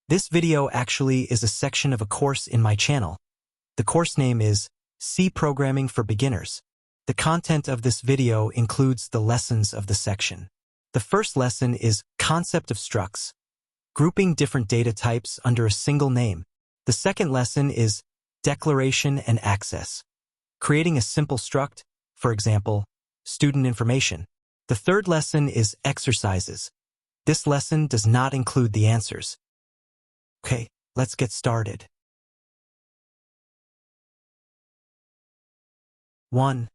This video actually is a section of a course in my channel. The course name is C Programming for Beginners. The content of this video includes the lessons of the section. The first lesson is Concept of Structs, grouping different data types under a single name. The second lesson is Declaration and Access, creating a simple struct, for example, student information. The third lesson is Exercises. This lesson does not include the answers. Okay, let's get started. 1.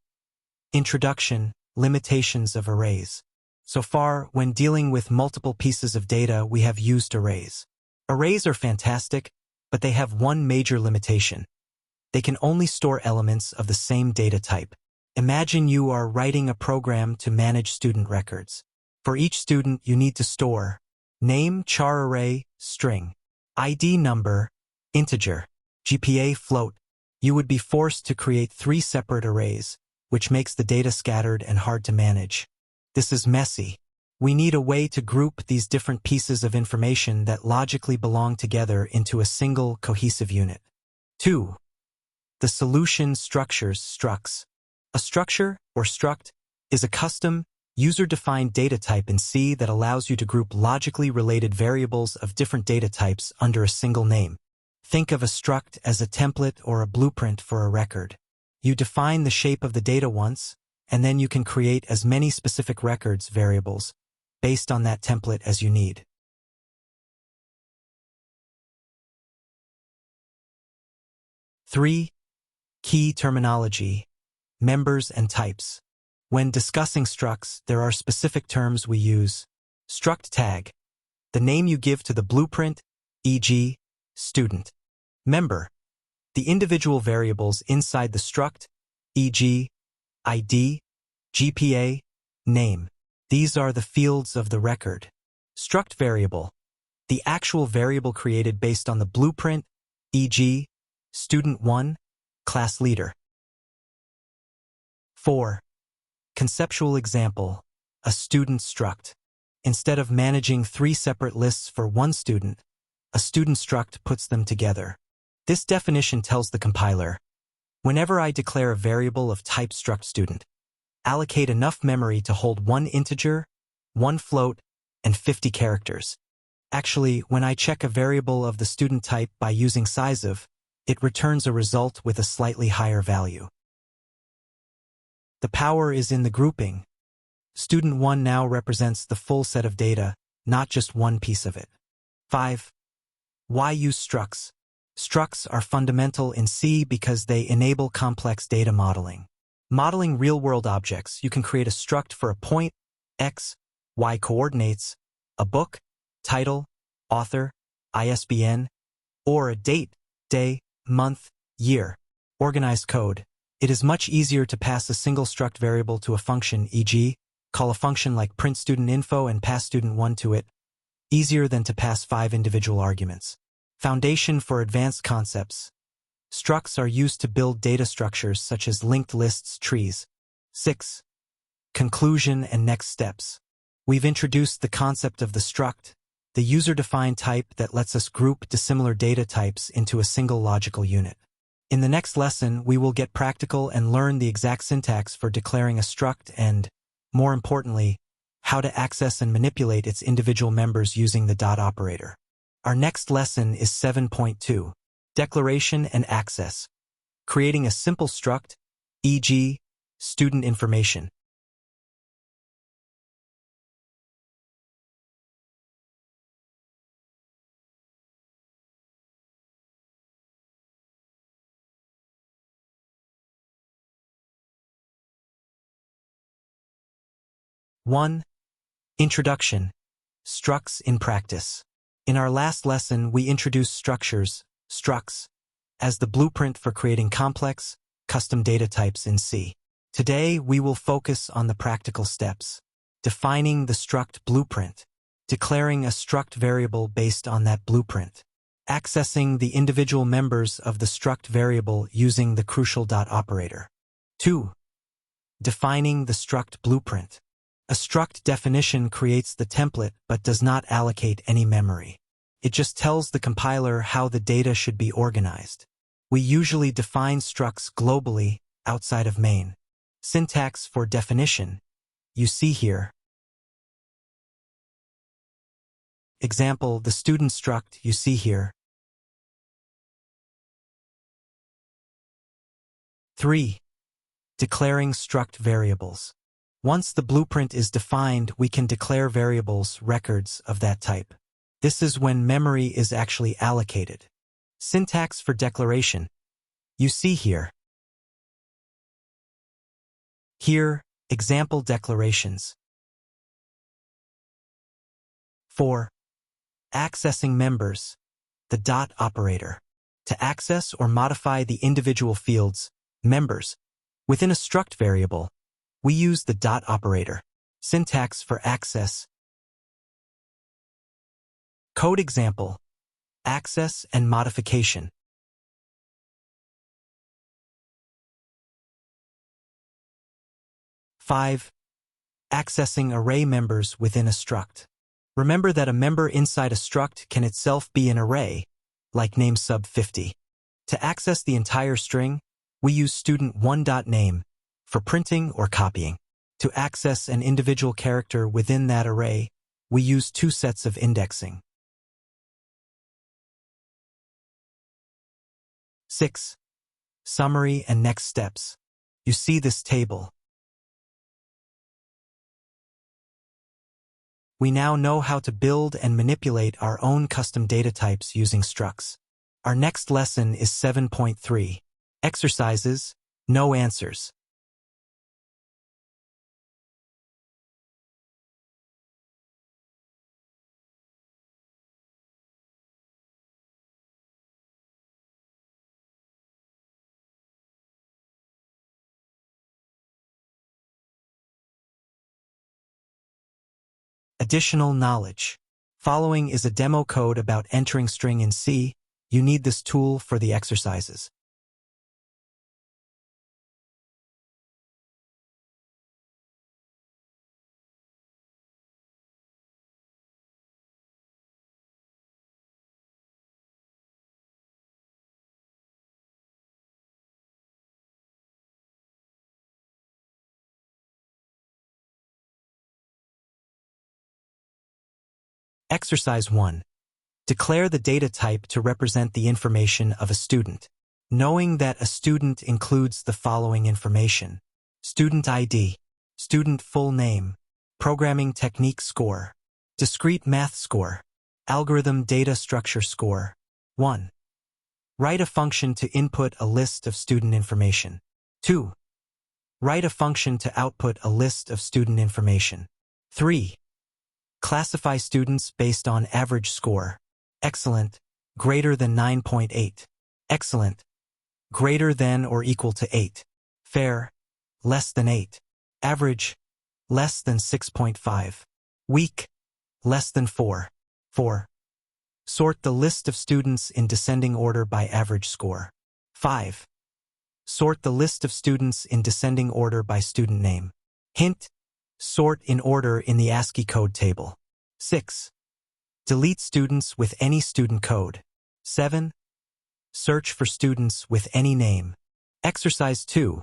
Introduction, Limitations of Arrays. So far, when dealing with multiple pieces of data, we have used arrays. Arrays are fantastic, but they have one major limitation. They can only store elements of the same data type. Imagine you are writing a program to manage student records. For each student, you need to store name, char array, string, ID number, integer, GPA float. You would be forced to create 3 separate arrays, which makes the data scattered and hard to manage. This is messy. We need a way to group these different pieces of information that logically belong together into a single cohesive unit. 2. The solution structures, structs. A structure, or struct, is a custom, user-defined data type in C that allows you to group logically related variables of different data types under a single name. Think of a struct as a template or a blueprint for a record. You define the shape of the data once, and then you can create as many specific records variables based on that template as you need. 3. Key terminology, members and types. When discussing structs, there are specific terms we use. Struct tag, the name you give to the blueprint, e.g., student. Member, the individual variables inside the struct, e.g., ID, GPA, name. These are the fields of the record. Struct variable, the actual variable created based on the blueprint, e.g., student 1, class leader. 4. Conceptual example, a student struct. Instead of managing 3 separate lists for one student, a student struct puts them together. This definition tells the compiler, whenever I declare a variable of type struct student, allocate enough memory to hold 1 integer, 1 float, and 50 characters. Actually, when I check a variable of the student type by using sizeof, it returns a result with a slightly higher value. The power is in the grouping. Student 1 now represents the full set of data, not just one piece of it. 5. Why use structs? Structs are fundamental in C because they enable complex data modeling. Modeling real-world objects, you can create a struct for a point, x, y coordinates, a book, title, author, ISBN, or a date, day, month, year. Organized code. It is much easier to pass a single struct variable to a function, e.g., call a function like print student info and pass student 1 to it, easier than to pass 5 individual arguments. Foundation for advanced concepts. Structs are used to build data structures such as linked lists, trees. 6. Conclusion and next steps. We've introduced the concept of the struct, the user-defined type that lets us group dissimilar data types into a single logical unit. In the next lesson, we will get practical and learn the exact syntax for declaring a struct and, more importantly, how to access and manipulate its individual members using the dot operator. Our next lesson is 7.2, Declaration and Access, creating a simple struct, e.g., student information. One. Introduction, Structs in practice. In our last lesson, we introduced structures, structs, as the blueprint for creating complex, custom data types in C. Today, we will focus on the practical steps, defining the struct blueprint, declaring a struct variable based on that blueprint, accessing the individual members of the struct variable using the crucial dot operator. 2. Defining the struct blueprint. A struct definition creates the template but does not allocate any memory. It just tells the compiler how the data should be organized. We usually define structs globally outside of main. Syntax for definition, you see here. Example, the student struct, you see here. 3. Declaring struct variables. Once the blueprint is defined, we can declare variables, records of that type. This is when memory is actually allocated. Syntax for declaration, you see here. Here, example declarations. 4. Accessing members, the dot operator. To access or modify the individual fields, members, within a struct variable, we use the dot operator. Syntax for access. Code example, access and modification. 5. Accessing array members within a struct. Remember that a member inside a struct can itself be an array, like name sub 50. To access the entire string, we use student1.name for printing or copying. To access an individual character within that array, we use 2 sets of indexing. 6. Summary and next steps. You see this table. We now know how to build and manipulate our own custom data types using structs. Our next lesson is 7.3. Exercises, no answers. Additional knowledge. Following is a demo code about entering string in C. You need this tool for the exercises. Exercise 1. Declare the data type to represent the information of a student. Knowing that a student includes the following information: student ID, student full name, programming technique score, discrete math score, algorithm data structure score. 1. Write a function to input a list of student information. 2. Write a function to output a list of student information. 3. Classify students based on average score. Excellent, greater than 9.8. Excellent, greater than or equal to 8. Fair, less than 8. Average, less than 6.5. Weak, less than 4. 4. Sort the list of students in descending order by average score. 5. Sort the list of students in descending order by student name. Hint: sort in order in the ASCII code table. 6. Delete students with any student code. 7. Search for students with any name. Exercise 2.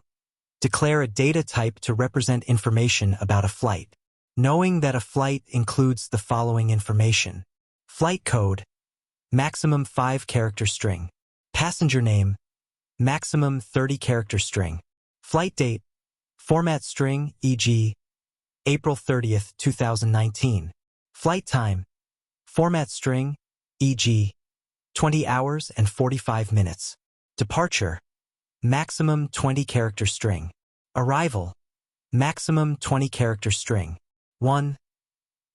Declare a data type to represent information about a flight. Knowing that a flight includes the following information: flight code, maximum 5-character string. Passenger name, maximum 30-character string. Flight date, format string, e.g., April 30th, 2019. Flight time, format string, e.g., 20 hours and 45 minutes. Departure, maximum 20-character string. Arrival, maximum 20-character string. 1.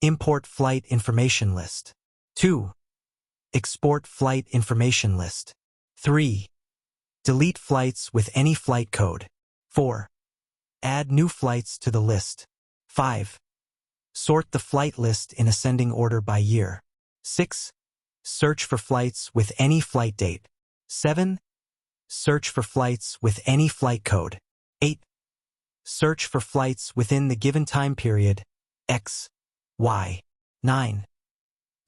Import flight information list. 2. Export flight information list. 3. Delete flights with any flight code. 4. Add new flights to the list. 5. Sort the flight list in ascending order by year. 6. Search for flights with any flight date. 7. Search for flights with any flight code. 8. Search for flights within the given time period, X, Y. 9.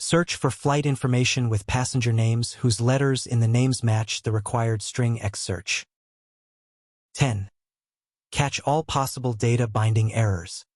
Search for flight information with passenger names whose letters in the names match the required string X search. 10. Catch all possible data binding errors.